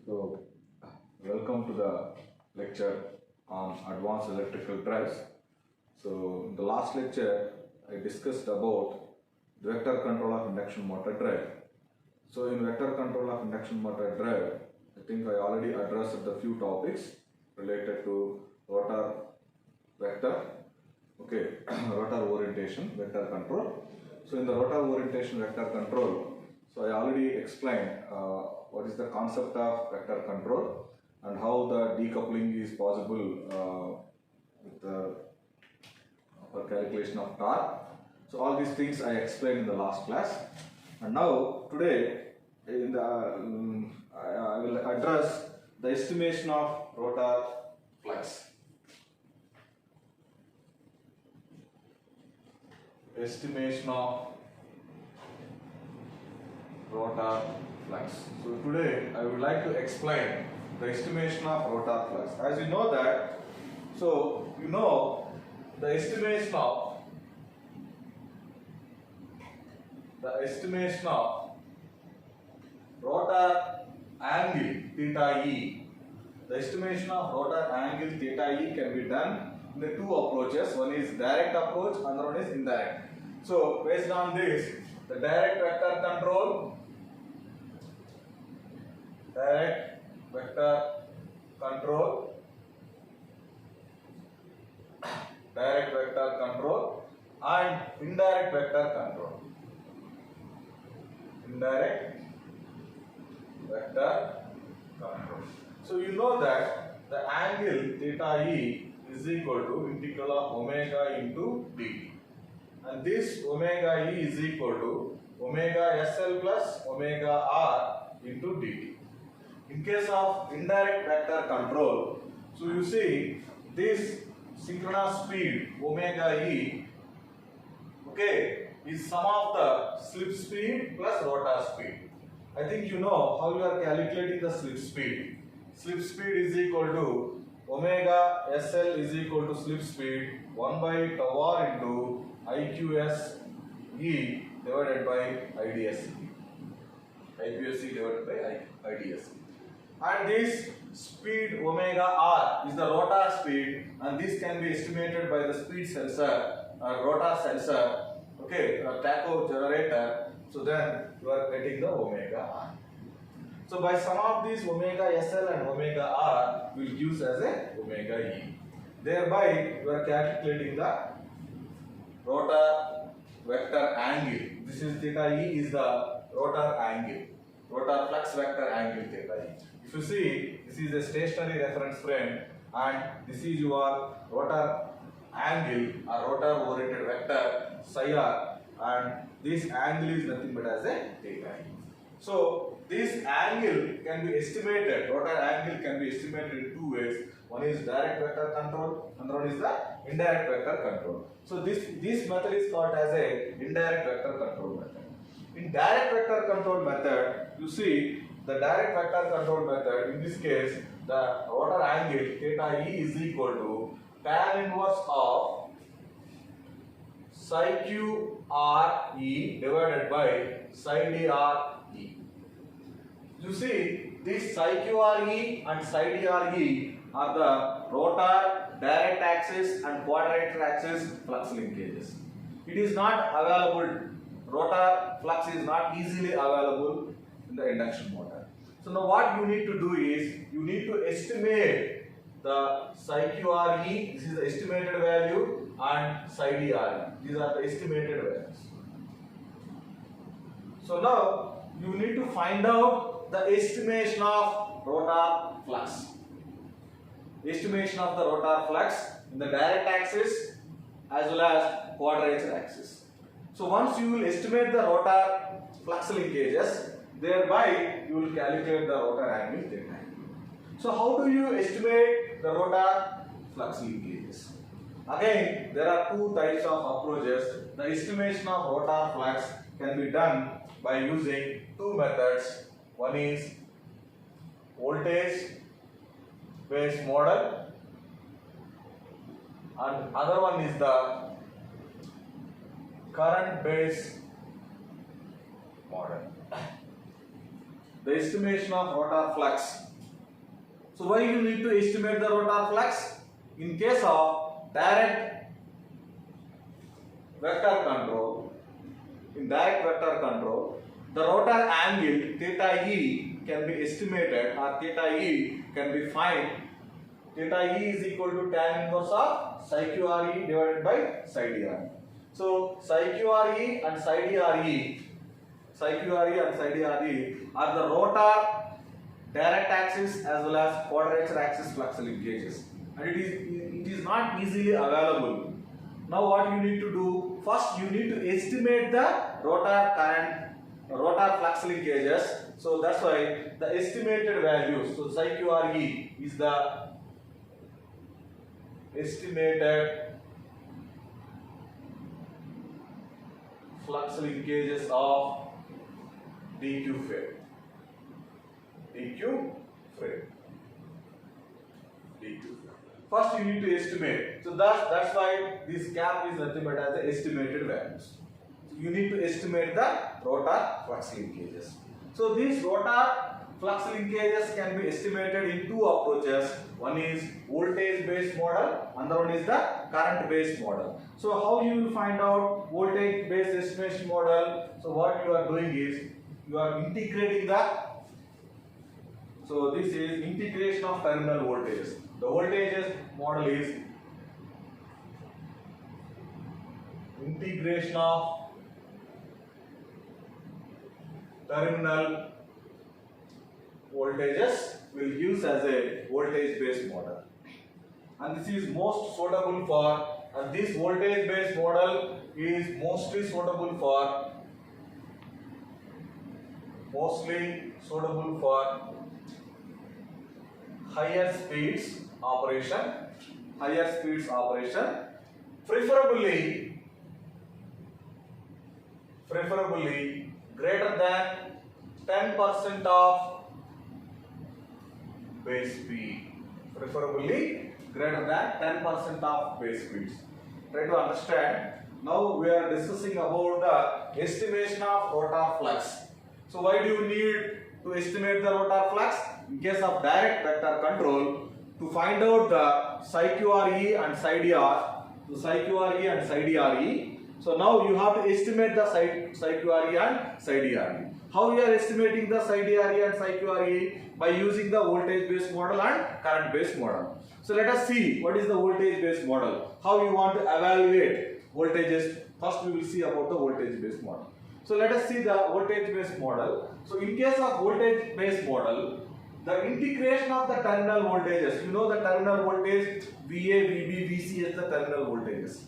So, welcome to the lecture on advanced electrical drives. So, in the last lecture, I discussed about the vector control of induction motor drive. So, in vector control of induction motor drive, I think I already addressed the few topics related to rotor vector, okay, rotor orientation, vector control. So, in the rotor orientation vector control, so I already explained what is the concept of vector control and how the decoupling is possible with the for calculation of torque. So all these things I explained in the last class, and now today in the I will address the estimation of rotor flux. Estimation of rotor flux. So today I would like to explain the estimation of rotor flux. As you know that, so you know the estimation of rotor angle theta e. The estimation of rotor angle theta e can be done in the two approaches. One is direct approach, another one is indirect. So based on this, the direct vector control and indirect vector control. So you know that the angle theta e is equal to integral of omega into dt, and this omega e is equal to omega sl plus omega r into dt. In case of indirect vector control, so you see this synchronous speed omega e, okay, is sum of the slip speed plus rotor speed. I think you know how you are calculating the slip speed. Slip speed is equal to omega sl is equal to slip speed 1 by tau r into iqs e divided by ids divided by ids. And this speed omega r is the rotor speed, and this can be estimated by the speed sensor, rotor sensor, okay, tacho generator. So then you are getting the omega r. So by sum of these omega sl and omega r will give as a omega e. Thereby you are calculating the rotor vector angle. This is theta e is the rotor angle, rotor flux vector angle theta e. If you see, this is a stationary reference frame and this is your rotor angle or rotor oriented vector psi r, and this angle is nothing but as a theta e. So this angle can be estimated, rotor angle can be estimated in two ways. One is direct vector control, another one is the indirect vector control. So this method is called as a indirect vector control method. In direct vector control method, you see the direct vector control method, in this case the rotor angle theta e is equal to tan inverse of psi q r e divided by psi d r e. You see, this psi q r e and psi d r e are the rotor, direct axis and quadrature axis flux linkages. It is not available, rotor flux is not easily available in the induction motor. So now what you need to do is, you need to estimate the psi q r e, this is the estimated value, and psi d r e, these are the estimated values. So now you need to find out the estimation of rotor flux. Estimation of the rotor flux in the direct axis as well as quadrature axis. So once you will estimate the rotor flux linkages, thereby you will calculate the rotor angle theta. So how do you estimate the rotor flux linkages? Again, there are two types of approaches. The estimation of rotor flux can be done by using two methods. One is voltage based model and other one is the current based model. The estimation of rotor flux So why you need to estimate the rotor flux? In case of direct vector control, in direct vector control, the rotor angle theta e can be estimated, or theta e can be found. Theta e is equal to tan inverse of psi q r e divided by psi d r. So psi q r e and psi d r e, psi q r e and psi d r e are the rotor direct axis as well as quadrature axis flux linkages, and it is not easily available. Now what you need to do? First you need to estimate the rotor current, rotor flux linkages. So that's why the estimated values. So psi q r e is the estimated flux linkages of dq frame. dq frame. First you need to estimate. So that's why this cap is nothing but as the estimated values. So you need to estimate the rotor flux linkages. So these rotor flux linkages can be estimated in two approaches. One is voltage based model, another one is the current based model. So how you will find out voltage based estimation model? So what you are doing is you are integrating the, so this is integration of terminal voltages. The voltages model is integration of terminal voltages will use as a voltage based model, and this is most suitable for, and this voltage based model is mostly suitable for higher speeds operation, preferably greater than 10% of base speed, speeds. Try to understand. Now we are discussing about the estimation of rotor flux. So why do you need to estimate the rotor flux? In case of direct vector control, to find out the psi q r e and psi d r, so now you have to estimate the psi q r e and psi d r e. How we are estimating the psi d r e and psi q r e? By using the voltage based model and current based model. So let us see what is the voltage based model. How you want to evaluate voltages? First we will see about the voltage based model. So let us see the voltage based model. So in case of voltage based model, the integration of the terminal voltages, you know the terminal voltage VA, VB, VC as the terminal voltages.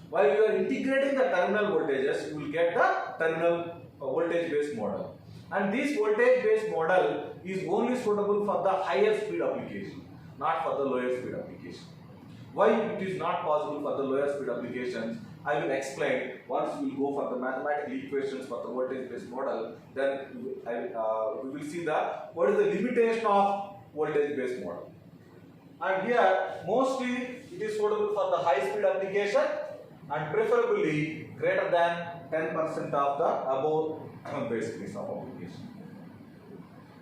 While you are integrating the terminal voltages, you will get the terminal voltage based model. And this voltage based model is only suitable for the higher speed application, not for the lower speed application. Why it is not possible for the lower speed applications? I will explain once we will go for the mathematical equations for the voltage based model. Then we will see what is the limitation of voltage based model. And here mostly it is suitable for the high speed application and preferably greater than 10% of the above base speeds of application.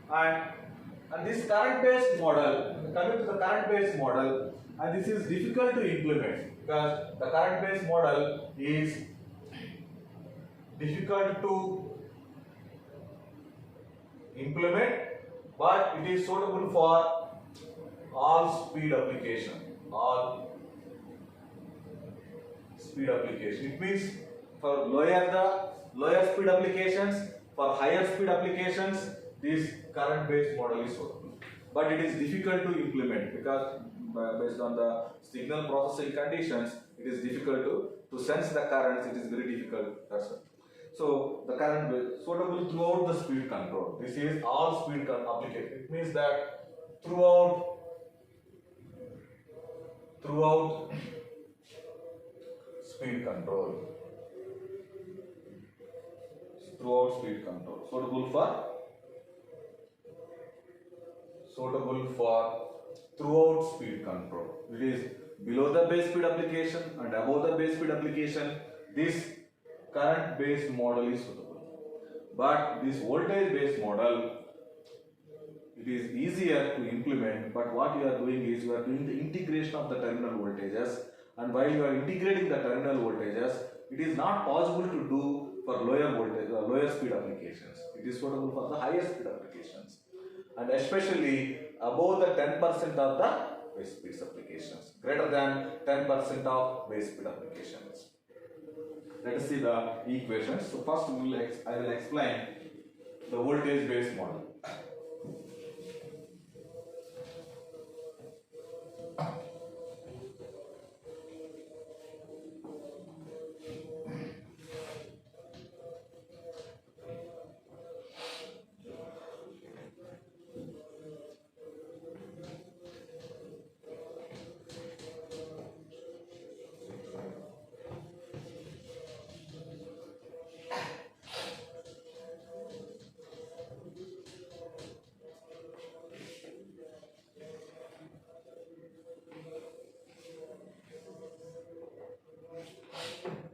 And this current based model, coming to the current based model, and this is difficult to implement because the current based model is difficult to implement, but it is suitable for all speed application. It means for lower speed applications, for higher speed applications, this current based model is suitable. But it is difficult to implement because based on the signal processing conditions, it is difficult to sense the currents. It is very difficult. That's it. So the current is suitable throughout the speed control. This is all speed application. It means that throughout speed control. Suitable for throughout speed control. It is below the base speed application and above the base speed application. This current based model is suitable. But this voltage based model it is easier to implement, but what you are doing is you are doing the integration of the terminal voltages, and while you are integrating the terminal voltages, it is not possible to do for lower voltage or lower speed applications. It is suitable for the higher speed applications, and especially above the 10% of the base speed applications, greater than 10% of base speed applications. Let us see the equations. So first I will explain the voltage base model.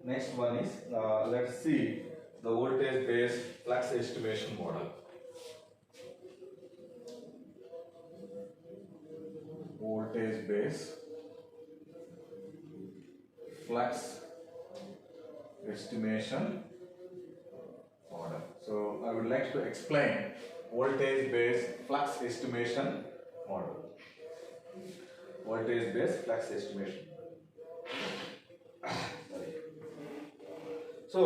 Next one is, let's see the voltage based flux estimation model. Voltage based flux estimation model. So I would like to explain voltage based flux estimation model. Voltage based flux estimation. So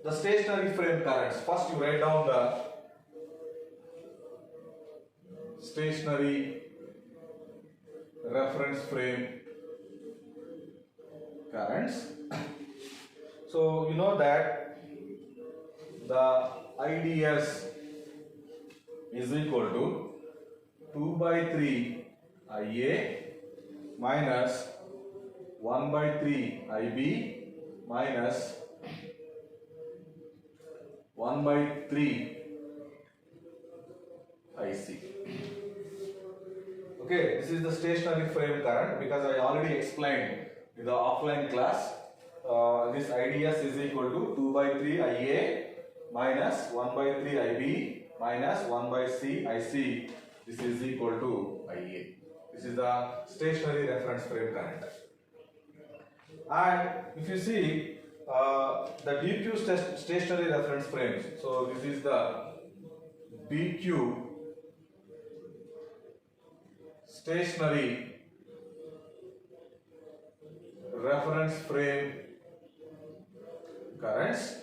the stationary frame currents, first you write down the stationary reference frame currents. So you know that the IDS is equal to 2 by 3 IA minus 1 by 3 IB minus 1 by 3 IC. Okay, this is the stationary frame current, because I already explained in the offline class. This IDS is equal to 2 by 3 IA minus 1 by 3 IB minus 1 by C IC. This is equal to IA. This is the stationary reference frame current. And if you see the DQ stationary reference frames, so this is the DQ stationary reference frame currents,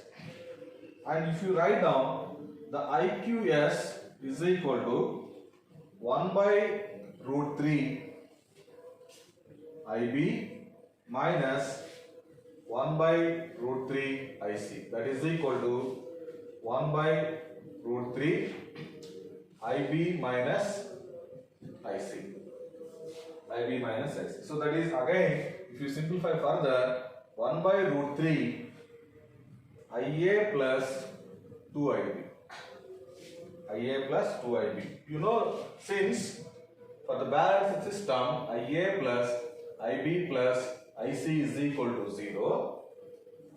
and if you write down the IQS is equal to 1 by root 3 IB minus 1 by root 3 IC, that is equal to 1 by root 3 IB minus IC. IB minus IC. So that is, again, if you simplify further, 1 by root 3 IA plus 2 IB. IA plus 2 IB. You know, since for the balanced system, IA plus IB plus IC is equal to 0.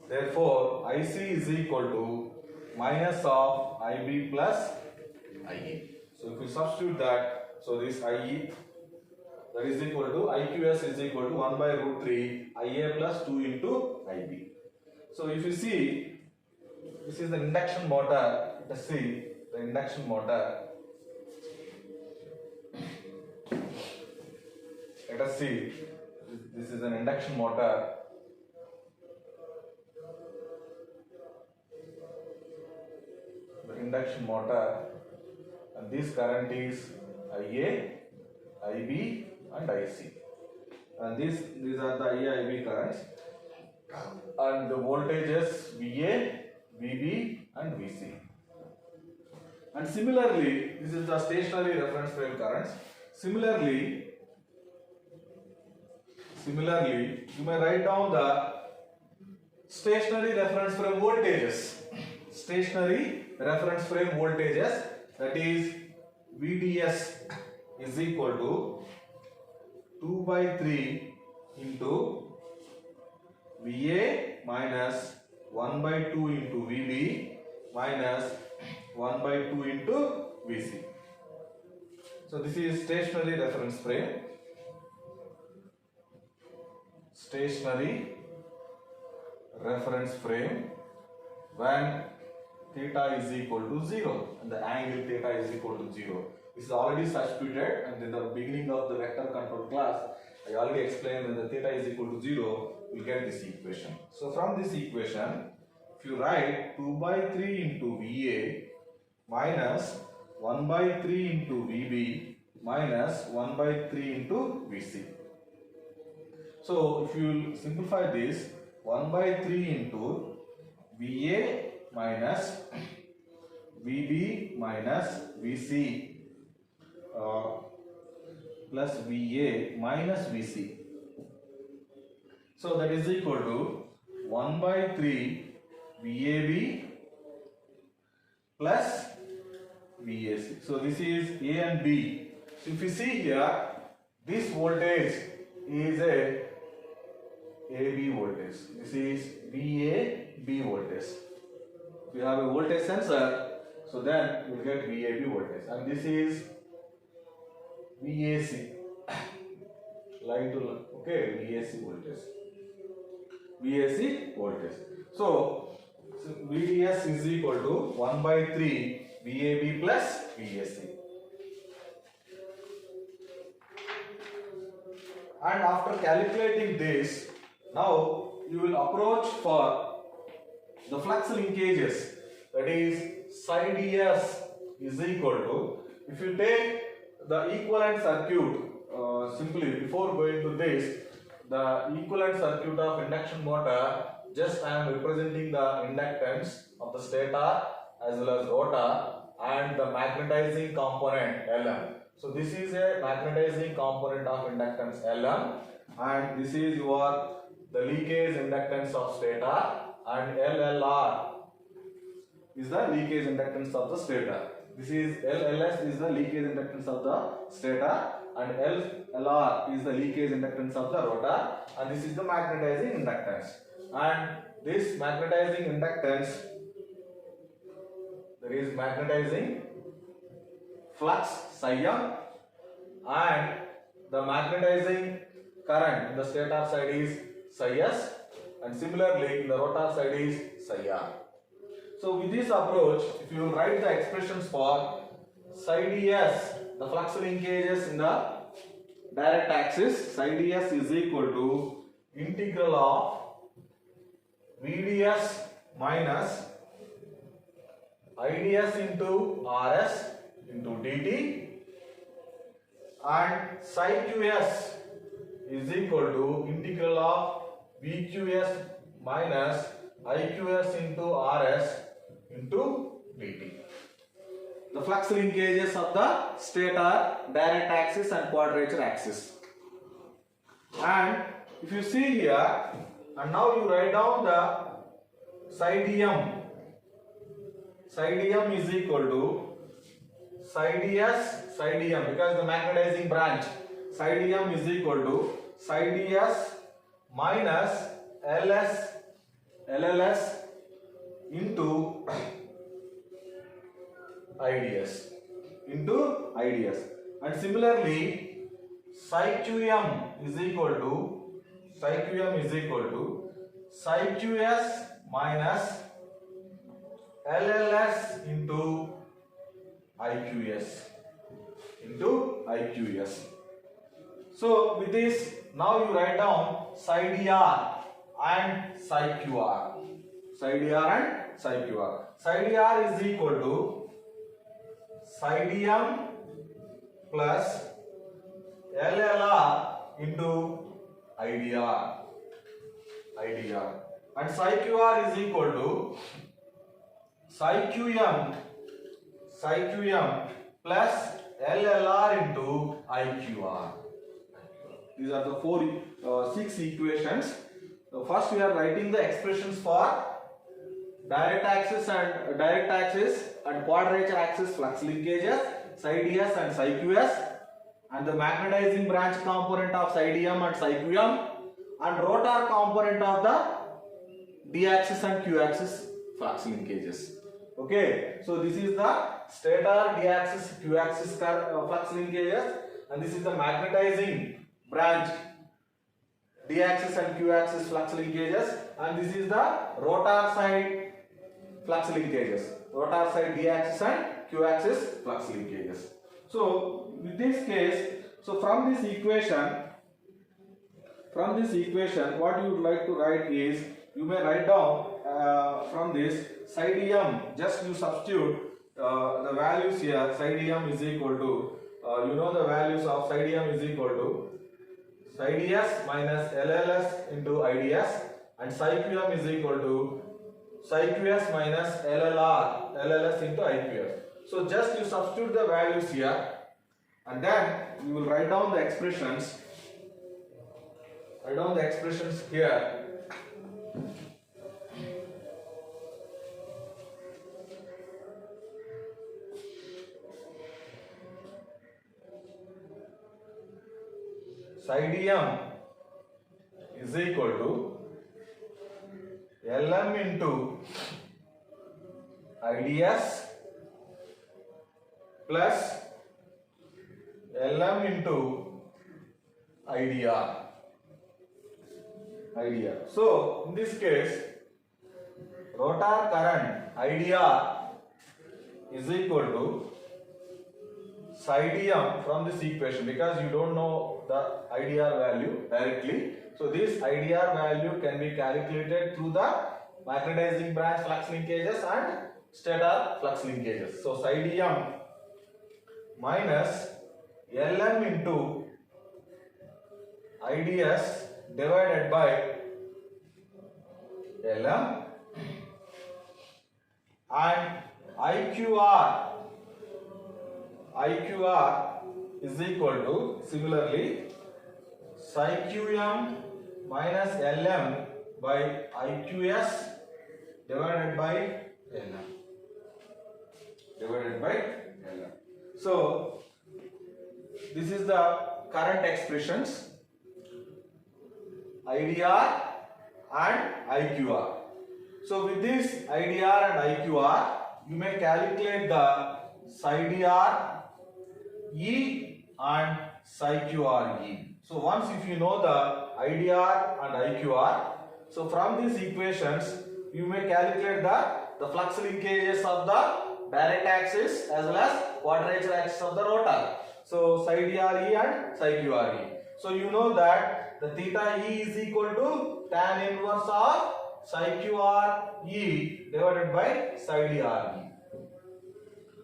Therefore, IC is equal to minus of IB plus IA. So if we substitute that, so this IE, that is equal to IQS is equal to 1 by root 3 IA plus 2 into IB. So if you see, this is the induction motor. Let us see the induction motor. Let us see. This is an induction motor. The induction motor, and this current is IA, IB, and IC. And these are the IA, IB currents. And the voltages VA, VB, and VC. And similarly, this is the stationary reference frame currents. Similarly, you may write down the stationary reference frame voltages. Stationary reference frame voltages, that is VDS is equal to 2 by 3 into VA minus 1 by 2 into VB minus 1 by 2 into VC. So this is stationary reference frame. Stationary reference frame when theta is equal to 0 and the angle theta is equal to 0. This is already substituted, and in the beginning of the vector control class I already explained when the theta is equal to 0 we will get this equation. So from this equation, if you write 2 by 3 into VA minus 1 by 3 into VB minus 1 by 3 into VC. So if you simplify this, 1 by 3 into VA minus VB minus VC plus VA minus VC. So that is equal to 1 by 3 VAB plus VAC. So this is A and B. So if you see here, this voltage is a AB voltage. This is VAB voltage. If you have a voltage sensor, so then you will get VAB voltage, and this is VAC. Line to line. Okay, VAC voltage. VAC voltage. So VDS is equal to 1 by 3 VAB plus VAC. And after calculating this, now you will approach for the flux linkages, that is psi ds is equal to, if you take the equivalent circuit, simply before going to this, the equivalent circuit of induction motor, just I am representing the inductance of the stator as well as rotor and the magnetizing component Lm. So this is a magnetizing component of inductance Lm, and this is the leakage inductance of stator, and LLR is the leakage inductance of the stator. This is LLS is the leakage inductance of the stator, and LLR is the leakage inductance of the rotor, and this is the magnetizing inductance. And this magnetizing inductance, there is magnetizing flux psi m, and the magnetizing current in the stator side is psi s, and similarly in the rotor side is psi r. So with this approach, if you write the expressions for psi ds, the flux linkages in the direct axis, psi ds is equal to integral of VDS minus IDS into RS into dt, and psi qs is equal to integral of VQS minus IQS into RS into dt. The flux linkages of the stator, direct axis and quadrature axis. And if you see here, and now you write down the psi dm. Psi dm is equal to psi ds, psi dm, because the magnetizing branch, psi dm is equal to psi ds minus LLS into IDS and similarly psi qm is equal to psi qs minus LLS into IQS. So with this, now you write down psi dr and psi qr. Psi dr is equal to psi dm plus LLR into IDR, and psi qr is equal to psi qm plus LLR into IQR. These are the 6 equations. First we are writing the expressions for direct axis and quadrature axis flux linkages, psi ds and psi qs, and the magnetizing branch component of psi dm and psi qm, and rotor component of the d axis and q axis flux linkages. Okay, so this is the stator d-axis, q-axis flux linkages, and this is the magnetizing branch d-axis and q-axis flux linkages, and this is the rotor side flux linkages, rotor side d-axis and q-axis flux linkages. So in this case, so from this equation, what you would like to write is, you may write down from this psi dm, just you substitute the values here. Psi dm is equal to, you know the values of psi dm is equal to psi ds minus LLS into IDS, and psi qm is equal to psi qs minus LLS into IQS. So just you substitute the values here, and then you will write down the expressions. Write down the expressions here. Psi dm is equal to Lm into IDS plus Lm into IDR. So in this case, rotor current IDR is equal to psi dm from this equation, because you don't know the IDR value directly. So this IDR value can be calculated through the magnetizing branch flux linkages and stator flux linkages. So psi dm minus Lm into IDS divided by Lm, and IQR is equal to, similarly, psi qm minus Lm by IQS divided by Lm. So this is the current expressions, IDR and IQR. So with this IDR and IQR, you may calculate the psi dr E and psi qr E. So once if you know the IDR and IQR, so from these equations you may calculate the flux linkages of the direct axis as well as quadrature axis of the rotor. So psi dr E and psi qr E. So you know that the theta E is equal to tan inverse of psi qr E divided by psi dr E.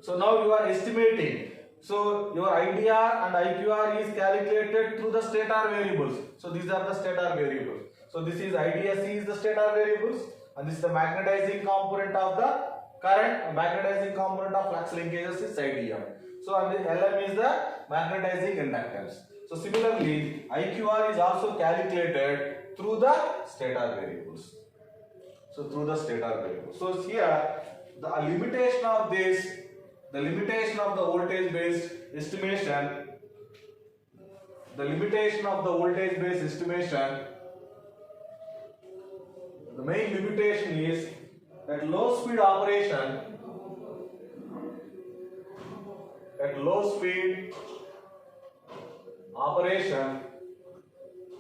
So now you are estimating. So your IDR and IQR is calculated through the stator variables. So these are the stator variables. So this is IDSC is the stator variables, and this is the magnetizing component of the current, magnetizing component of flux linkages is psi dm. So and the Lm is the magnetizing inductance. So similarly, IQR is also calculated through the stator variables. So here the limitation of this, the limitation of the voltage based estimation, the main limitation is that low speed operation,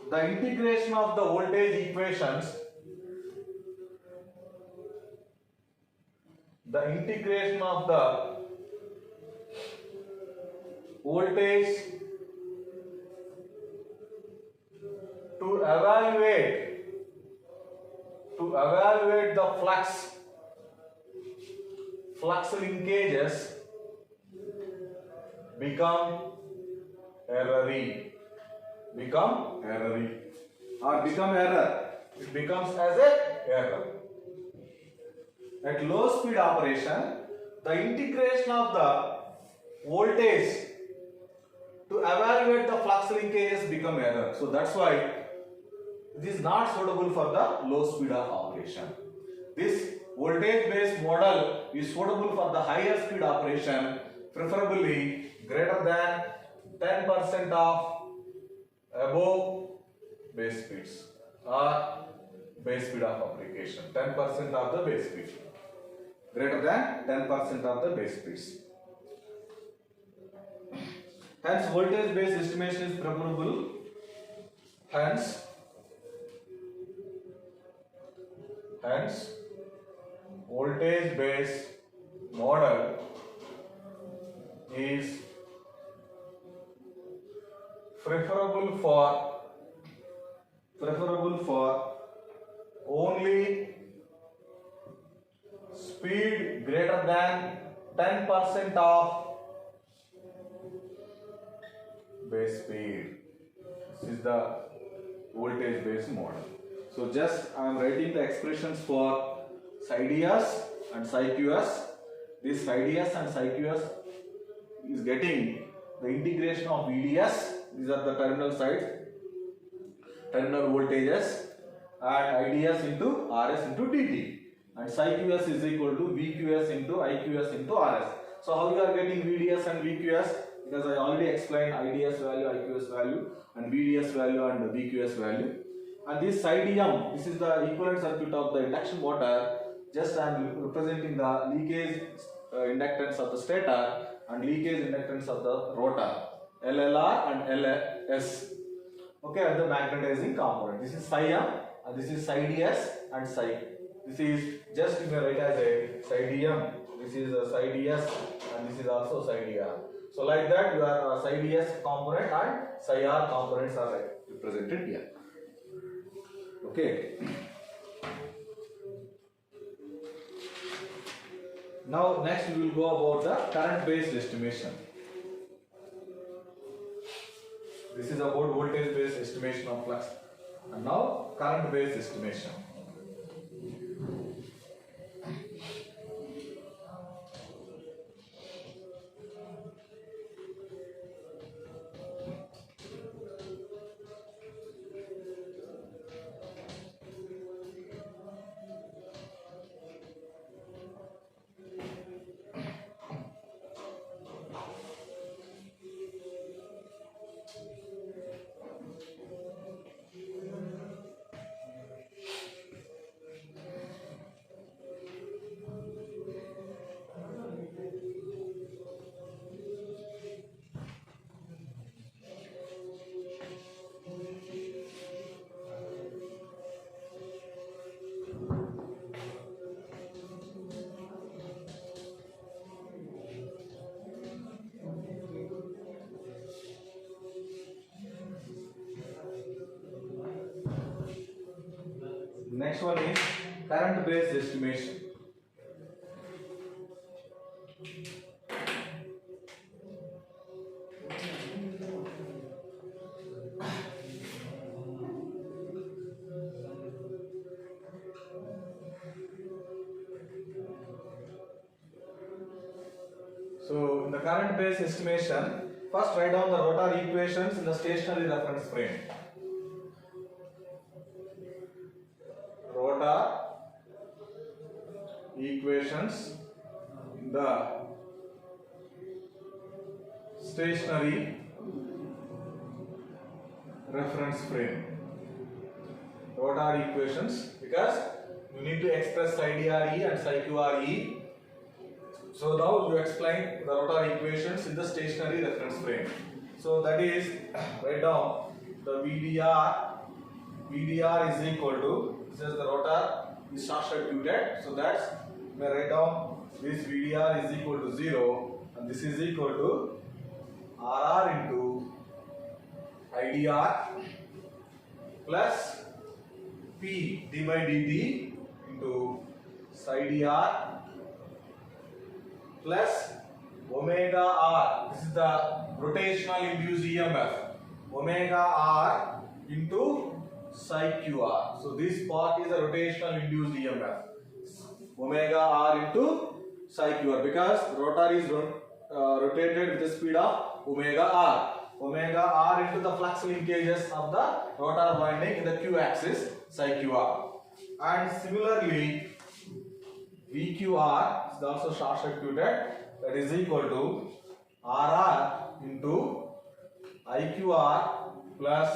the integration of the voltage equations, to evaluate the flux linkages become error. It becomes as a error. At low speed operation, the integration of the voltage to evaluate the flux linkages become error. So that's why it is not suitable for the low speed of operation. This voltage based model is suitable for the higher speed operation, preferably greater than 10% of above base speeds or base speed of application, 10% of the base speed. greater than 10% of the base speeds. Hence, voltage based estimation is preferable. Hence, voltage based model is preferable for only speed greater than 10% of base speed. This is the voltage based model. So just I am writing the expressions for psi ds and psi qs. This psi ds and psi qs is getting the integration of VDS. These are the terminal sides, terminal voltages, and IDS into RS into dt. And psi qs is equal to VQS into IQS into RS. So how you are getting VDS and VQS? Because I already explained IDS value, IQS value, and VDS value and VQS value. And this psi dm, this is the equivalent circuit of the induction motor. Just I am representing the leakage inductance of the stator and leakage inductance of the rotor, LLR and LS. Okay, and the magnetizing component. This is psi m and this is psi ds and psi. This is just you may write as a psi dm. This is a psi ds and this is also psi dr. So like that, your psi ds component and psi r components are represented here. Okay. Now next we will go about the current based estimation. This is about voltage based estimation of flux. And now current based estimation. Next one is current based estimation. So in the current based estimation, first write down the rotor equations in the stationary reference frame. Rotor equations in the stationary reference frame. Rotor equations, because you need to express psi dre and psi qre. So now you explain the rotor equations in the stationary reference frame. So that is, write down the VDR is equal to, this is the rotor is short circuited, so that's, may write down this VDR is equal to 0 and this is equal to RR into IDR plus P d by dt into psi dr plus omega r. This is the rotational induced EMF. Omega r into psi qr. So this part is a rotational induced EMF. Omega r into psi qr, because rotor is rotated with the speed of omega r. Omega r into the flux linkages of the rotor winding in the q axis, psi qr. And similarly, VQR is also short circuited, that is equal to RR into IQR plus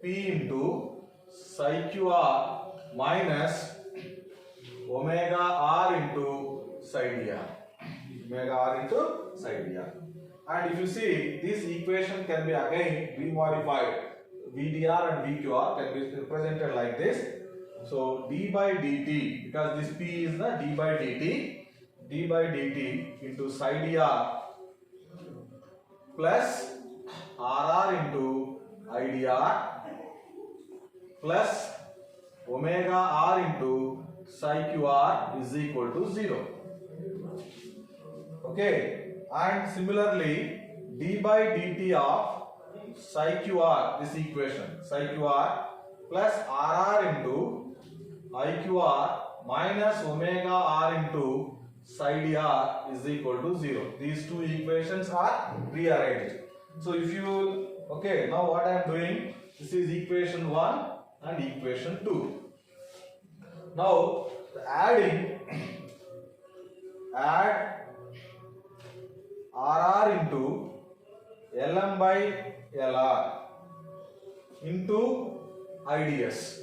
P into psi QR minus omega R into psi dr. Omega r into psi dr. And if you see, this equation can be again remodified. VdR and VQR can be represented like this. So d by dt, because this P is the d by dt into psi dr plus RR into IDR plus omega r into psi QR is equal to 0. Okay, and similarly d by dt of psi QR, this equation psi QR plus RR into IQR minus omega r into psi dr is equal to 0. These two equations are rearranged. So if you, okay, now what I am doing, this is equation 1 and equation 2. Now add RR into Lm by Lr into IDS.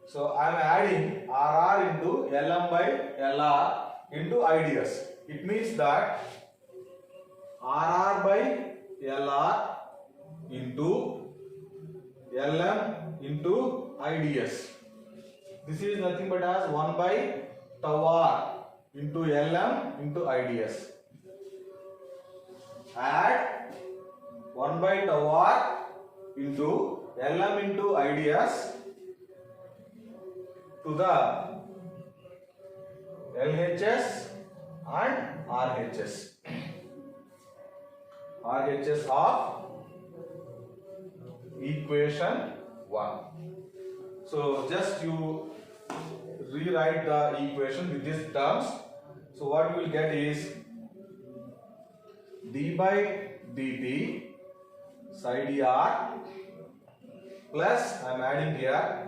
So I am adding RR into Lm by Lr into IDS. It means that RR by Lr into Lm into IDS. This is nothing but as 1 by tau r into Lm into IDS. Add 1 by tau r into Lm into IDS to the LHS and RHS. RHS of equation 1. So just you rewrite the equation with these terms. So what you will get is d by dt psi dr plus I am adding here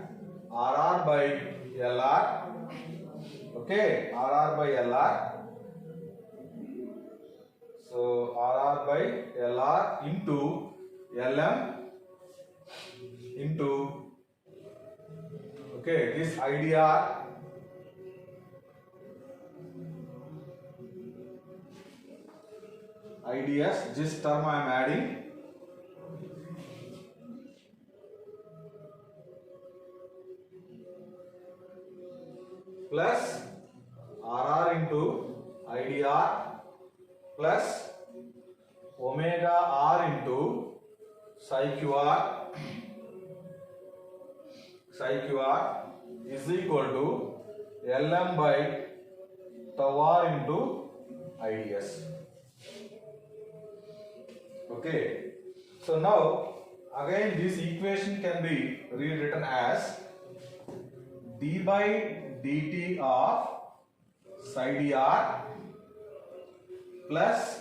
RR by LR. Okay, RR by LR. So RR by LR into Lm into, okay, this IDR IDS, this term I am adding plus RR into IDR plus omega r into psi QR is equal to Lm by tau r into IDS. Okay, so now again this equation can be rewritten as d by dt of psi dr plus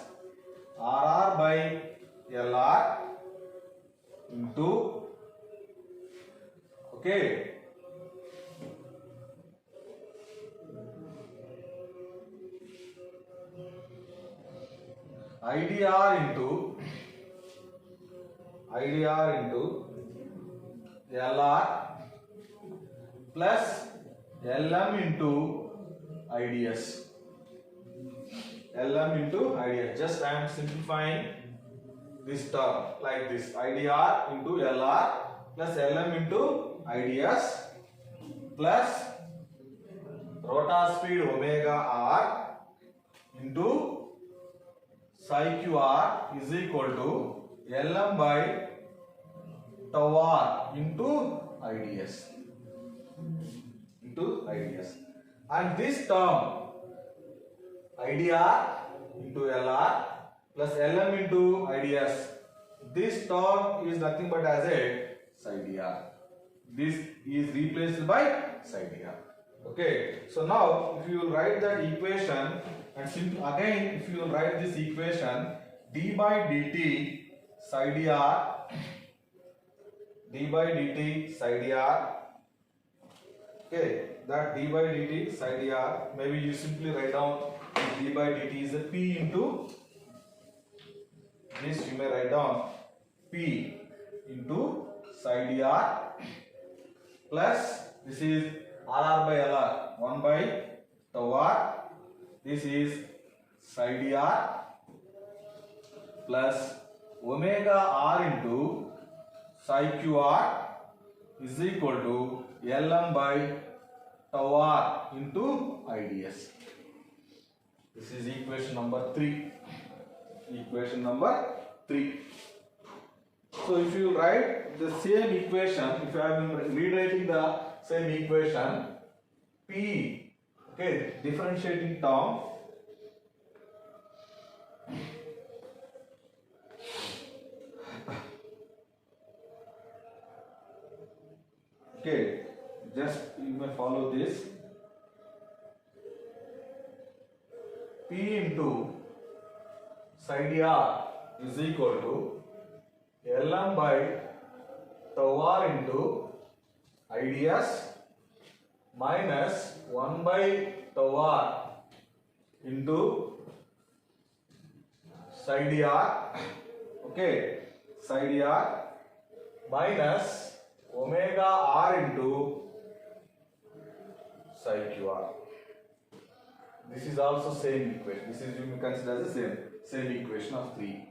RR by LR into, okay, IDR into LR plus Lm into IDS. Lm into IDS. Just I am simplifying this term like this: IDR into LR plus Lm into IDS plus rotor speed omega r into psi QR is equal to Lm by tau r into IDS. And this term IDR into LR plus Lm into IDS, this term is nothing but as a psi dr. This is replaced by psi dr. Okay, so now if you will write that equation, and again if you will write this equation, d by dt psi dr, okay, that d by dt psi dr, maybe you simply write down d by dt is a p into this, you may write down p into psi dr plus this is RR by LR 1 by tau r this is psi dr plus omega r into psi qr is equal to Lm by tau r into IDS. This is equation number 3. Equation number 3. So if you write the same equation, if you have been rewriting the same equation, P, okay, differentiating term, okay, just you may follow this. P into psi dr is equal to Lm by tau r into IDS minus 1 by tau r into psi dr, okay, psi dr minus omega r into psi qr. This is also same equation. This is you may consider as the same equation of 3.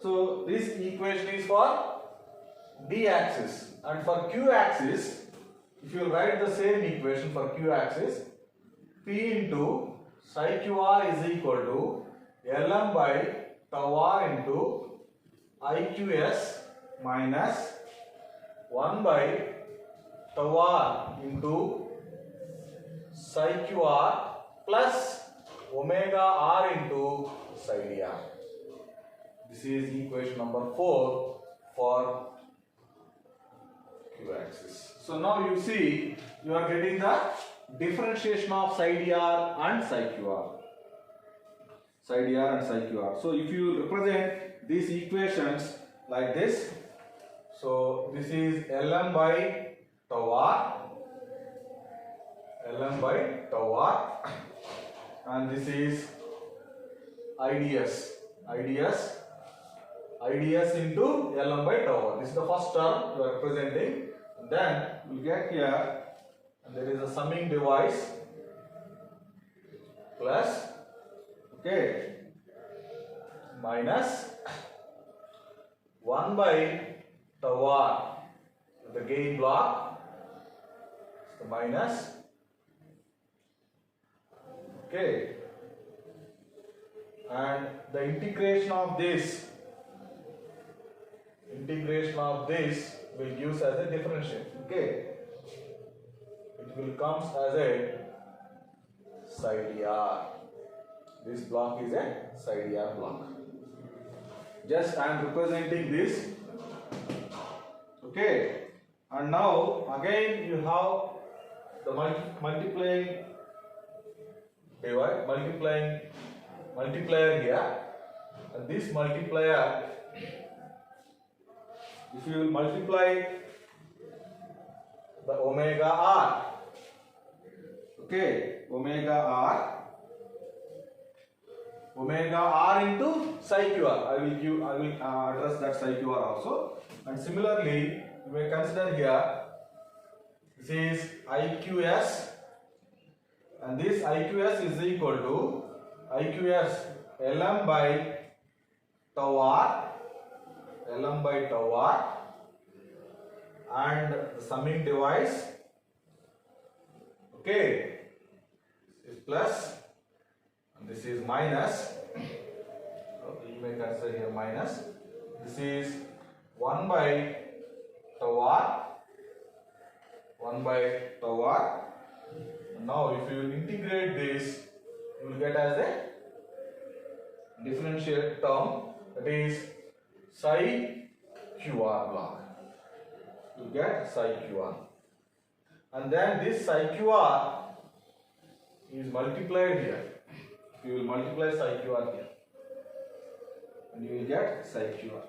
So this equation is for d axis, and for q axis, if you write the same equation for q axis, P into psi qr is equal to Lm by tau r into IQS minus 1 by tau r into psi qr plus omega r into psi dr. This is equation number 4 for q axis. So now you see you are getting the differentiation of psi dr and psi qr. Psi dr and psi qr. So if you represent these equations like this, so this is Lm by tau r, Lm by tau r, and this is IDS into Lm by tau r. This is the first term you are representing. Then you get here, and there is a summing device plus, okay, minus 1 by tau r, the gain block, so minus, okay, and the integration of this will give as a differential, okay, it will comes as a psi dr. This block is a psi dr block. Just I am representing this, okay, and now again you have the multiplier here, and this multiplier, if you will multiply the omega r, okay, omega r into psi qr. I will address that psi qr also, and similarly you may consider here this is IQS, and this IQS is equal to IQS Lm by tau r, and the summing device, okay, is plus, and this is minus, you may consider here minus, this is 1 by tau r. Now if you will integrate this, you will get as a differential term, that is psi qr block. You get psi qr, and then this psi qr is multiplied here. You will multiply psi qr here, and you will get psi qr.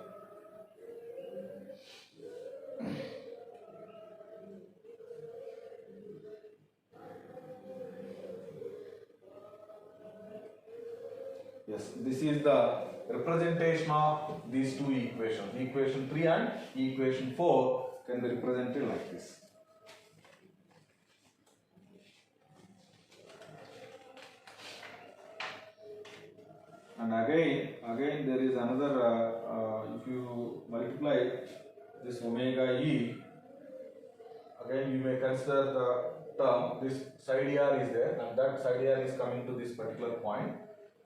Yes, this is the representation of these two equations. Equation 3 and equation 4 can be represented like this. And again there is another, if you multiply this omega e, again you may consider the term, this side ER is there and that side ER is coming to this particular point.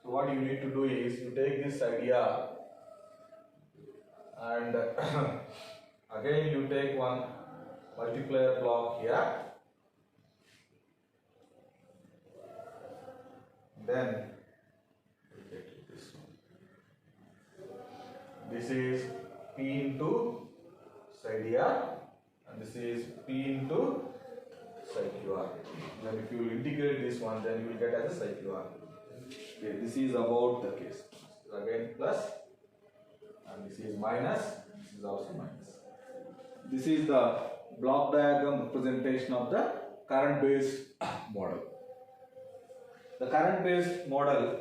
So what you need to do is you take this side ER and again you take one multiplier block here, then this is P into side ER and this is P into side QR. Then if you integrate this one, then you will get as a side QR. Okay, this is about the case. Again plus, and this is minus, this is also minus. This is the block diagram representation of the current based model. The current based model,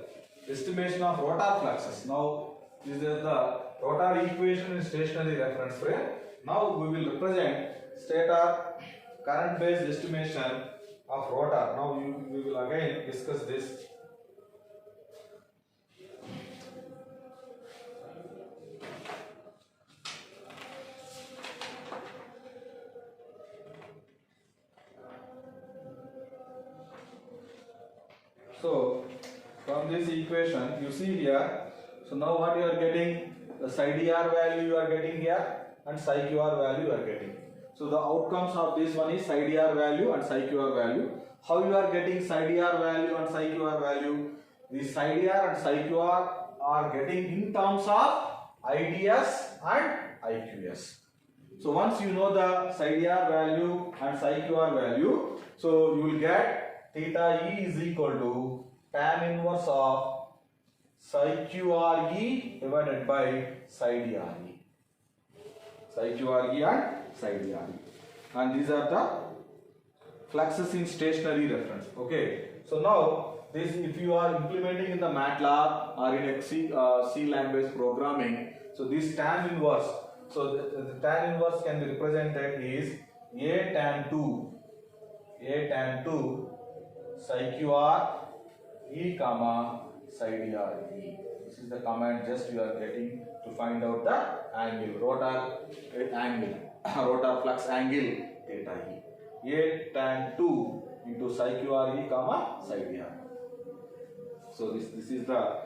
estimation of rotor fluxes. Now this is the rotor equation in stationary reference frame. Now we will represent stator current based estimation of rotor. Now we will again discuss this. So from this equation you see here, so now what you are getting, the side ER value you are getting here and psi QR value you are getting. So the outcomes of this one is side ER value and psi QR value. How you are getting side ER value and psi QR value? The side ER and psi QR are getting in terms of IDS and IQS. So once you know the side ER value and psi QR value, so you will get theta E is equal to tan inverse of psi QRE divided by side ERE. Psi QRE and side ERE. And these are the fluxes in stationary reference. Okay. So now this, if you are implementing in the MATLAB or in a C language programming, so this tan inverse, so the tan inverse can be represented is A tan 2 psi QR E comma side ERE. This is the command just you are getting to find out the angle, rotor angle, rotor flux angle theta E. A tan 2 into psi QR E comma side ERE. So this is the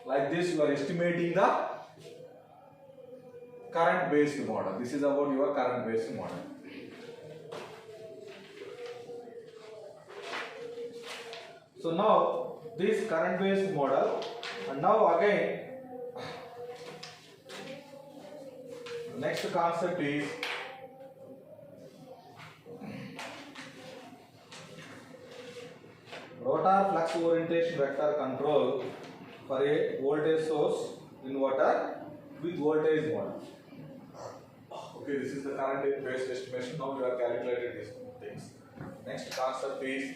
like this you are estimating the current based model. This is about your current based model. So now this current based model, and now again next concept is rotor flux orientation vector control for a voltage source inverter with voltage model. Okay, this is the current based estimation. Now we have calculated these things. Next concept is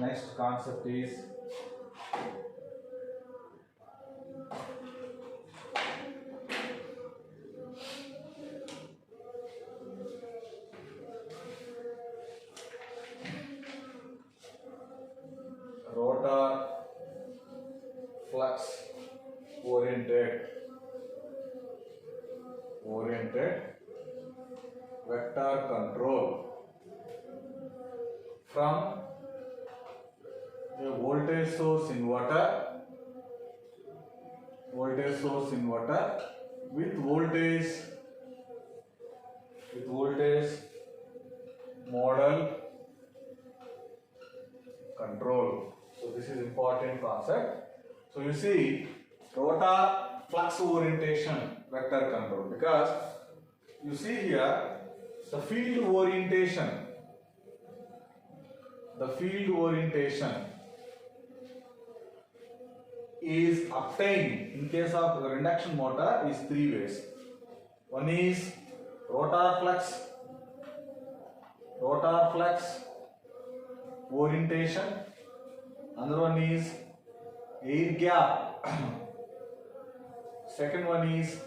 next concept is rotor flux oriented vector control from a voltage source inverter with voltage model control. So this is important concept. So you see rotor flux orientation vector control, because you see here the field orientation is obtained in case of the induction motor is three ways. One is rotor flux orientation, another one is air gap, second one is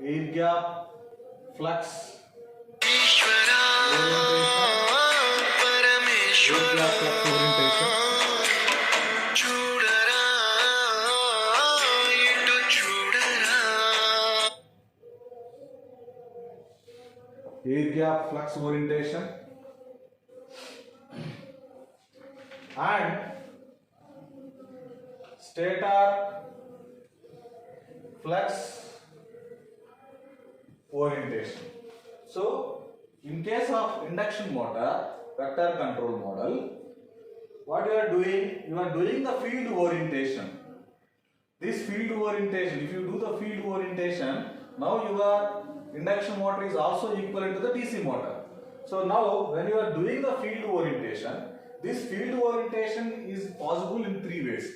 air gap flux orientation and stator flux orientation. So in case of induction motor vector control model, what you are doing the field orientation. This field orientation, if you do the field orientation, now your induction motor is also equivalent to the DC motor. So now when you are doing the field orientation, this field orientation is possible in three ways.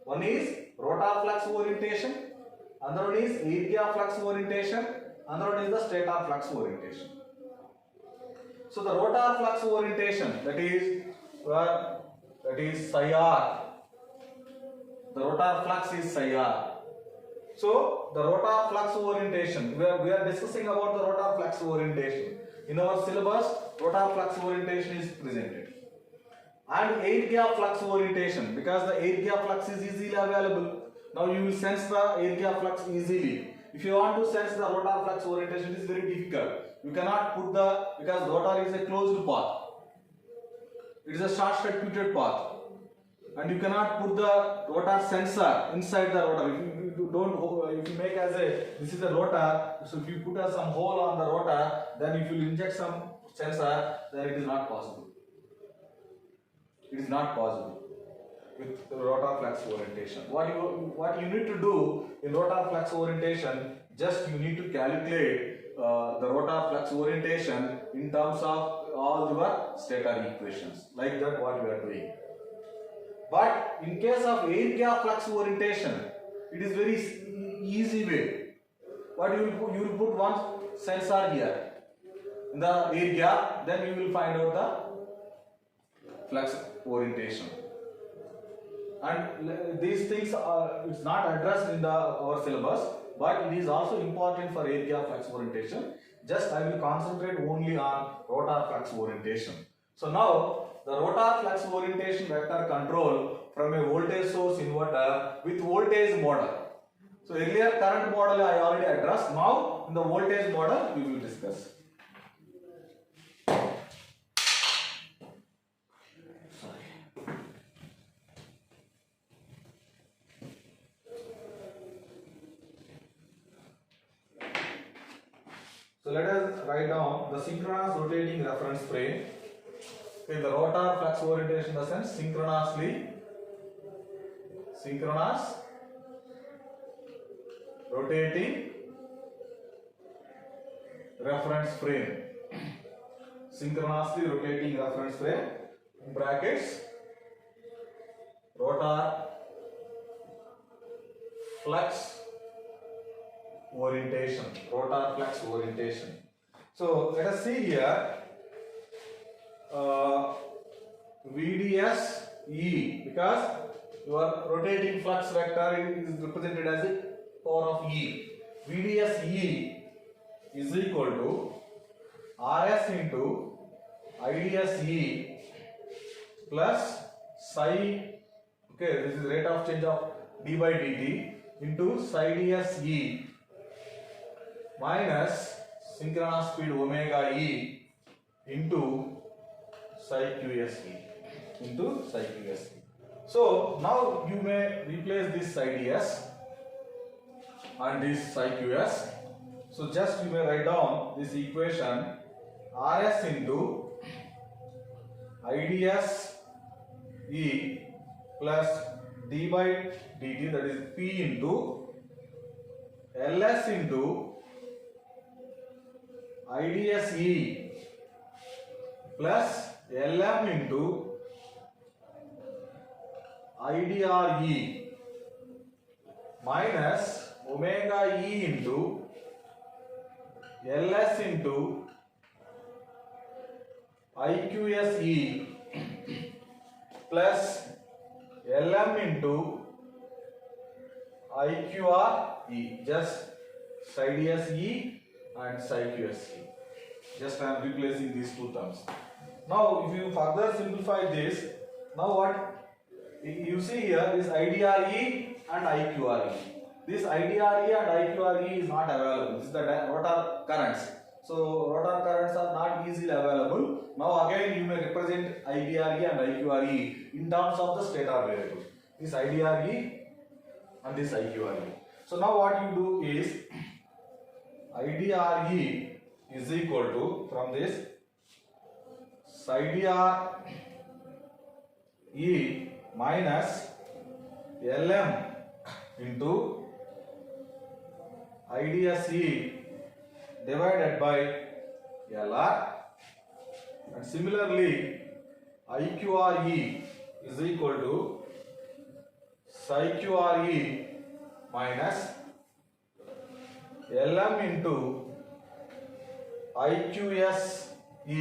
One is rotor flux orientation, another one is air gap flux orientation, another one is the stator flux orientation. So the rotor flux orientation, that is psi r. The rotor flux is psi r. So the rotor flux orientation, we are discussing about the rotor flux orientation. In our syllabus, rotor flux orientation is presented. And air gap flux orientation, because the air gap flux is easily available. Now you will sense the air gap flux easily. If you want to sense the rotor flux orientation, it is very difficult. You cannot put because rotor is a closed path. It is a short circuited path. And you cannot put the rotor sensor inside the rotor. If you make as this is a rotor, so if you put some hole on the rotor, then if you inject some sensor, then it is not possible. It is not possible with the rotor flux orientation. What you need to do in rotor flux orientation, just you need to calculate the rotor flux orientation in terms of all your stator equations. Like that, what we are doing. But in case of air gap flux orientation, it is very easy way. What you will put one sensor here in the air gap, then you will find out the flux orientation. And these things it's not addressed in our syllabus, but it is also important for air gap flux orientation. Just I will concentrate only on rotor flux orientation. So now the rotor flux orientation vector control from a voltage source inverter with voltage model. So earlier current model I already addressed. Now in the voltage model we will discuss. So let us write down the synchronous rotating reference frame. Okay, the rotor flux orientation in the sense synchronous rotating reference frame. Synchronously rotating reference frame, in brackets, rotor flux orientation. So let us see here VDS E, because your rotating flux vector is represented as a power of E. VDS E is equal to RS into IDS E plus psi, okay, this is rate of change of d by dt into psi ds E minus synchronous speed omega E into psi qs E. So now you may replace this psi ds and this psi qs. So just you may write down this equation Rs into IDS E plus d by dt, that is P into Ls into IDS E plus Lm into IDR E minus omega E into Ls into IQS E plus Lm into IQR E. Just psi ds E and psi qs E. Just I am replacing these two terms. Now if you further simplify this, now what you see here is IDRE and IQRE. This IDRE and IQRE is not available. This is the rotor currents. So rotor currents are not easily available. Now again you may represent IDRE and IQRE in terms of the stator variable. This IDRE and this IQRE. So now what you do is IDRE is equal to, from this, psi dr E minus Lm into IDS E divided by Lr, and similarly IQRE is equal to psi QRE minus Lm into IQS E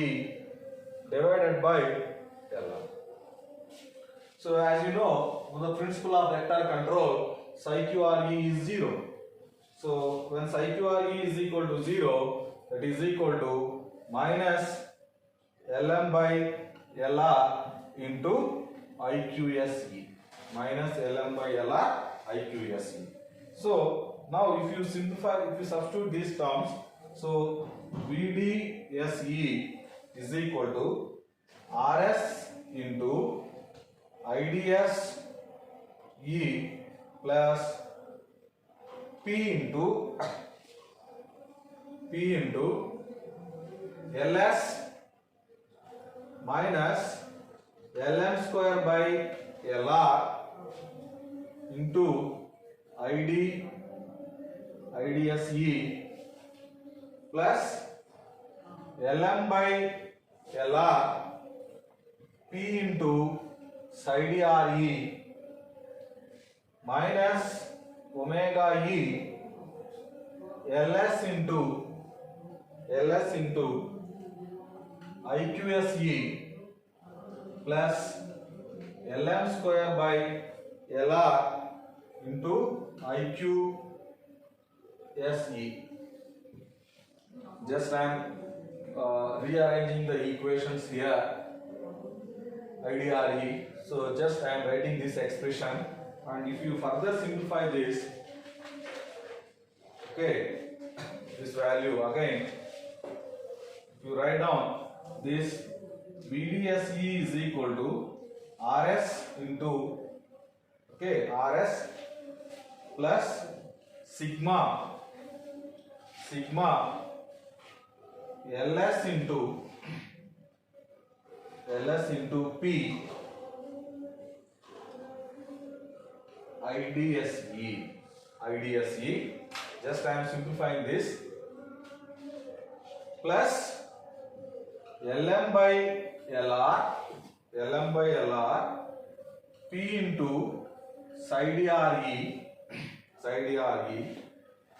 divided by Lr. So as you know, from the principle of vector control, psi QRE is 0. So when psi QRE is equal to 0, that is equal to minus Lm by Lr into IQS E, minus Lm by Lr IQS E. So now if you simplify, if you substitute these terms, so VDSE is equal to Rs into IDS E plus P into Ls minus Lm square by Lr into IDS E plus Lm by Lr P into psi dr E minus omega E Ls into IQS E plus Lm square by Lr into IQS E. Just I am rearranging the equations here, IDRE. So just I am writing this expression, and if you further simplify this, okay, this value again, if you write down this, VDSE is equal to Rs into, okay, Rs plus sigma Ls into P IDSE. Just I am simplifying this, plus Lm by Lr P into psi dr E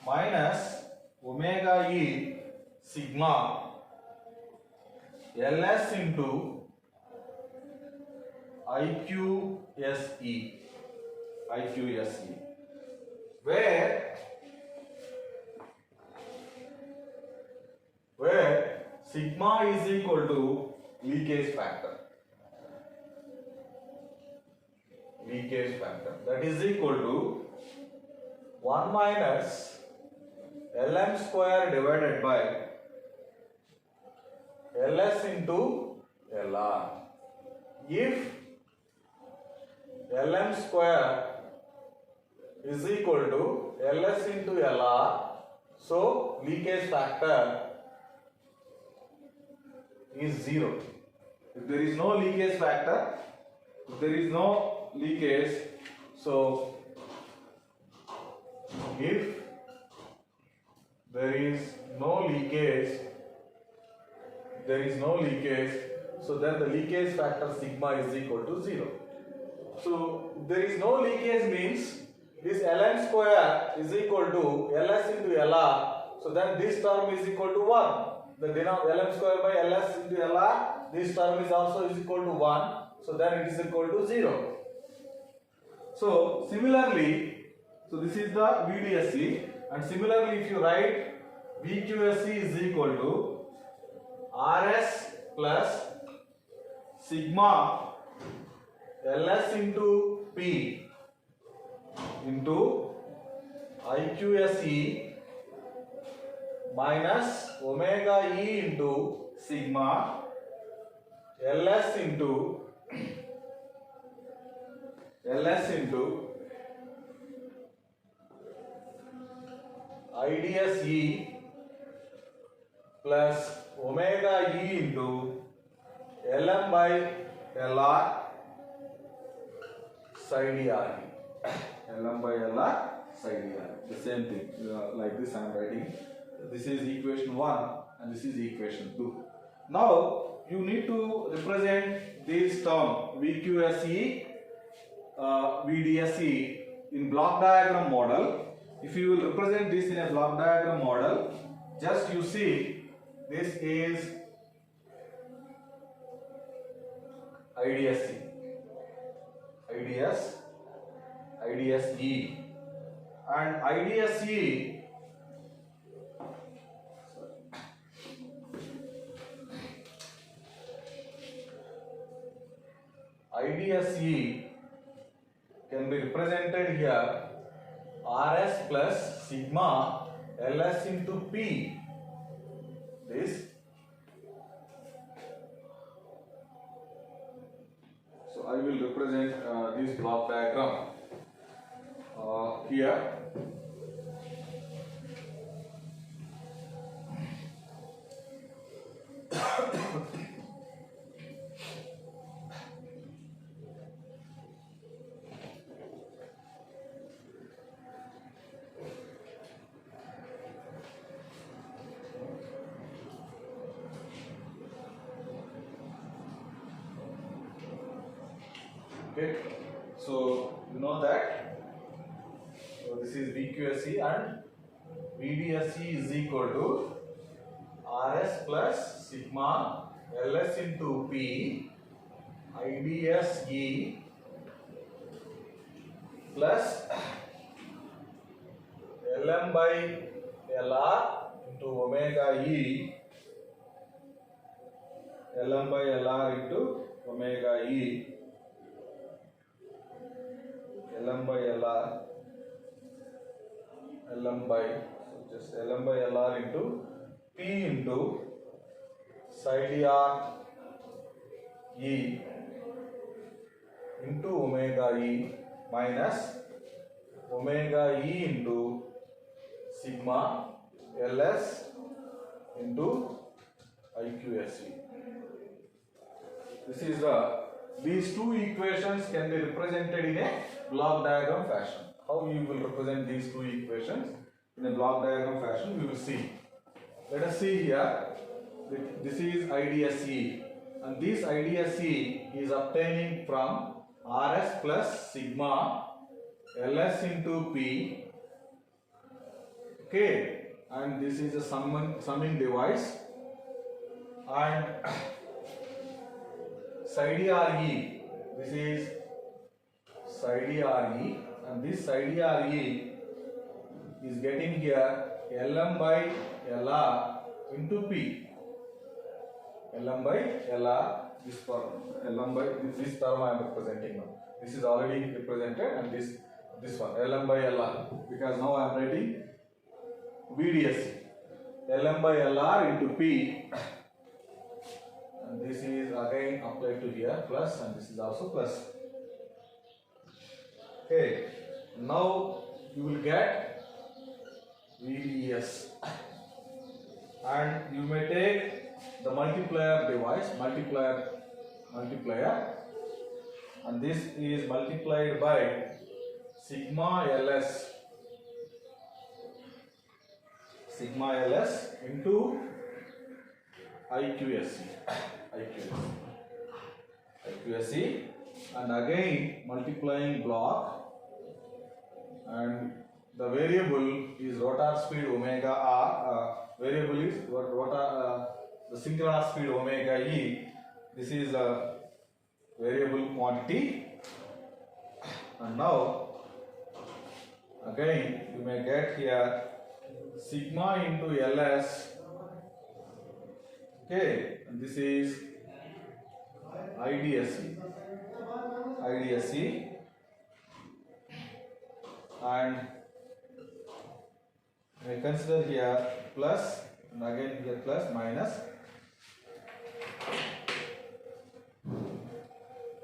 minus omega E sigma Ls into IQS E, where sigma is equal to leakage factor, that is equal to 1 minus Lm square divided by Ls into Lr. If Lm square is equal to Ls into Lr. So leakage factor is 0. If there is no leakage factor, if there is no leakage, so if there is no leakage, so then the leakage factor sigma is equal to 0. So there is no leakage means this Ln square is equal to Ls into Lr. So then this term is equal to 1. The denominator Ln square by Ls into Lr, this term is also is equal to 1. So then it is equal to 0. So similarly, so this is the VDSC, and similarly if you write VQSC is equal to Rs plus sigma Ls into P into IQSE minus omega E into sigma Ls into IDSE plus omega E into Lm by Lr psi dRe. Lm by Lr psi dRe. The same thing. Like this I am writing. This is equation 1 and this is equation 2. Now you need to represent this term VQSE, VDSE in block diagram model. If you will represent this in a block diagram model, just you see this is IDSE, IDSE, and IDSE can be represented here Rs plus sigma Ls into P. This. So I will represent this block diagram here. Okay, so you know that. So this is VQSE and VDSE is equal to Rs plus sigma Ls into P IDSE plus Lm by Lr into omega E, Lm by Lr into omega E, Lm by Lr, Lm by, so just Lm by Lr into P into psi dr E into omega E minus omega E into sigma Ls into IQSE. This is these two equations can be represented in a block diagram fashion. How you will represent these two equations in a block diagram fashion, we will see. Let us see here. This is IDSE, and this IDSE is obtaining from Rs plus sigma Ls into P. Okay, and this is a summing device, and psi dRe, this is psi dRe, and this psi dRe is getting here Lm by Lr into P. Lm by Lr, this term, Lm by this term I am representing now. This is already represented, and this one Lm by Lr, because now I am writing VDSE. Lm by Lr into P, and this is again applied to here plus, and this is also plus. Okay, now you will get VDS, and you may take the multiplier device, multiplier, and this is multiplied by sigma ls into IQSC, and again multiplying block, and the variable is rotor speed omega r, variable is rotor, the synchronous speed omega e. This is a variable quantity, and now again you may get here sigma into ls. Okay, and this is IDSC, and we consider here plus, and again here plus minus.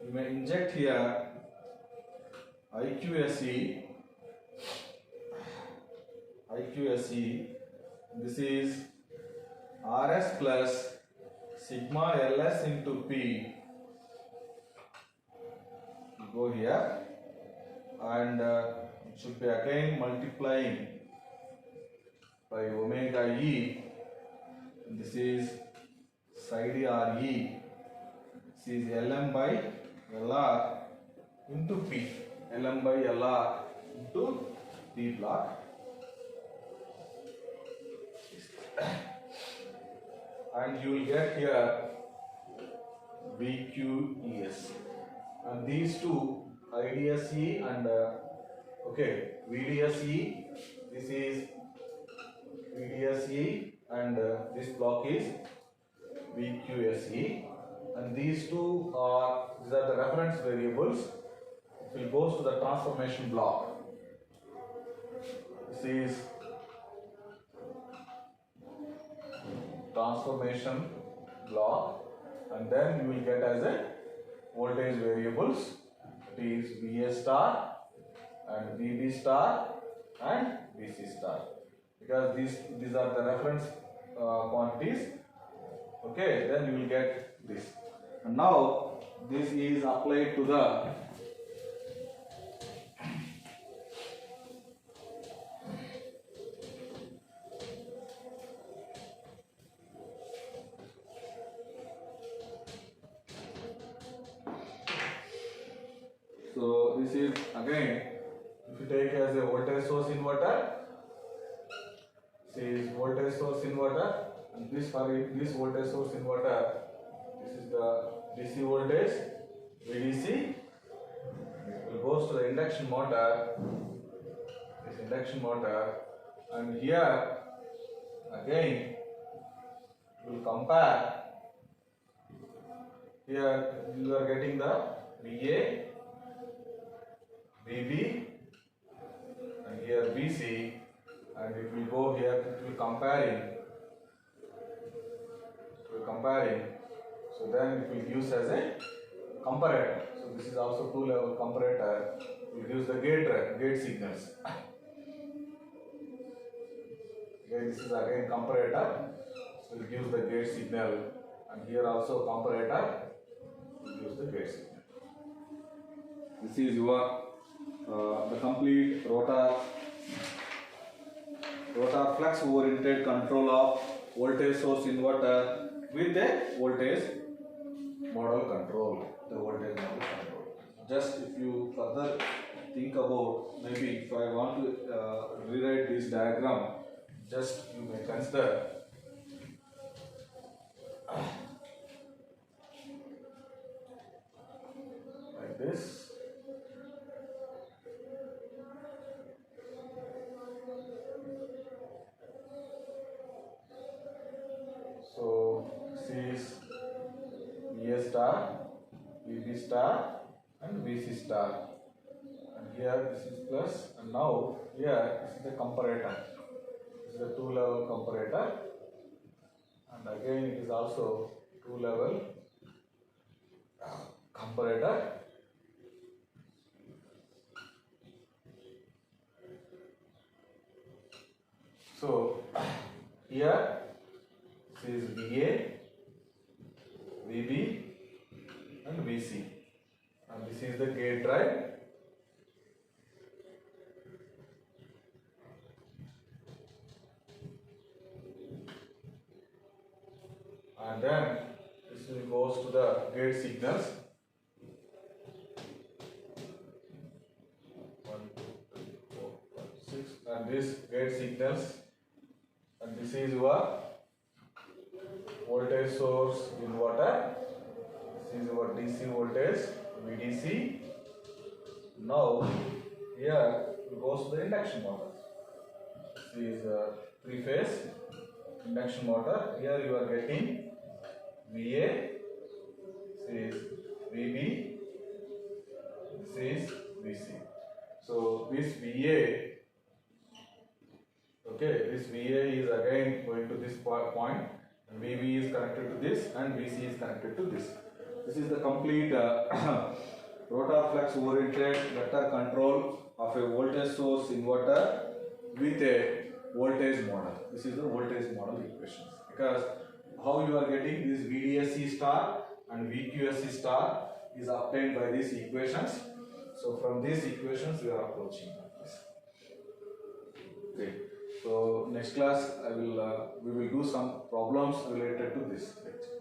You may inject here IQSC. This is RS plus sigma ls into P. You go here, and it should be again multiplying by omega E. This is psi d RE. This is Lm by Lr into P. Lm by Lr into P block. And you will get here VQES, and these two IDSE and VDSE. This is VDSE, and this block is VQSE, and these are the reference variables. It will go to the transformation block. This is transformation block, and then you will get as a voltage variables. It is VA star and VB star and VC star, because these are the reference quantities. Okay, then you will get this, and now this is applied to the so this is again, if you take as a voltage source inverter, this is voltage source inverter, and this voltage source inverter, this is the DC voltage VDC. It goes to the induction motor, this induction motor, and here again we will compare. Here you are getting the VA, VB, and here VC, and it will go here, it will comparing, so then it will use as a comparator. So this is also two-level comparator. It will use the gate signals. Okay, this is again comparator, so it gives the gate signal, and here also comparator will use the gate signal. This is your the complete rotor flux oriented control of voltage source inverter with a voltage model control. Just if you further think about, maybe if I want to rewrite this diagram, just you may consider like this. So this is VA star, VB star, and VC star, and here this is plus, and now here this is the comparator. This is the two-level comparator, and again it is also two-level comparator. So here this is VA, VB and VC, and this is the gate drive. And then this goes to the gate signals. 1, 2, 3, 4, 5, 6, and this gate signals, and this is your voltage source inverter. This is your DC voltage VDC. Now here it goes to the induction motor. This is a 3-phase induction motor. Here you are getting VA, this is VB, this is VC. So this VA, okay, this VA is again going to this point, and VB is connected to this, and VC is connected to this. This is the complete rotor flux oriented vector control of a voltage source inverter with a voltage model. This is the voltage model equations, because how you are getting this VDSC star and VQSC star is obtained by these equations. So from these equations we are approaching this. Okay. So next class we will do some problems related to this lecture.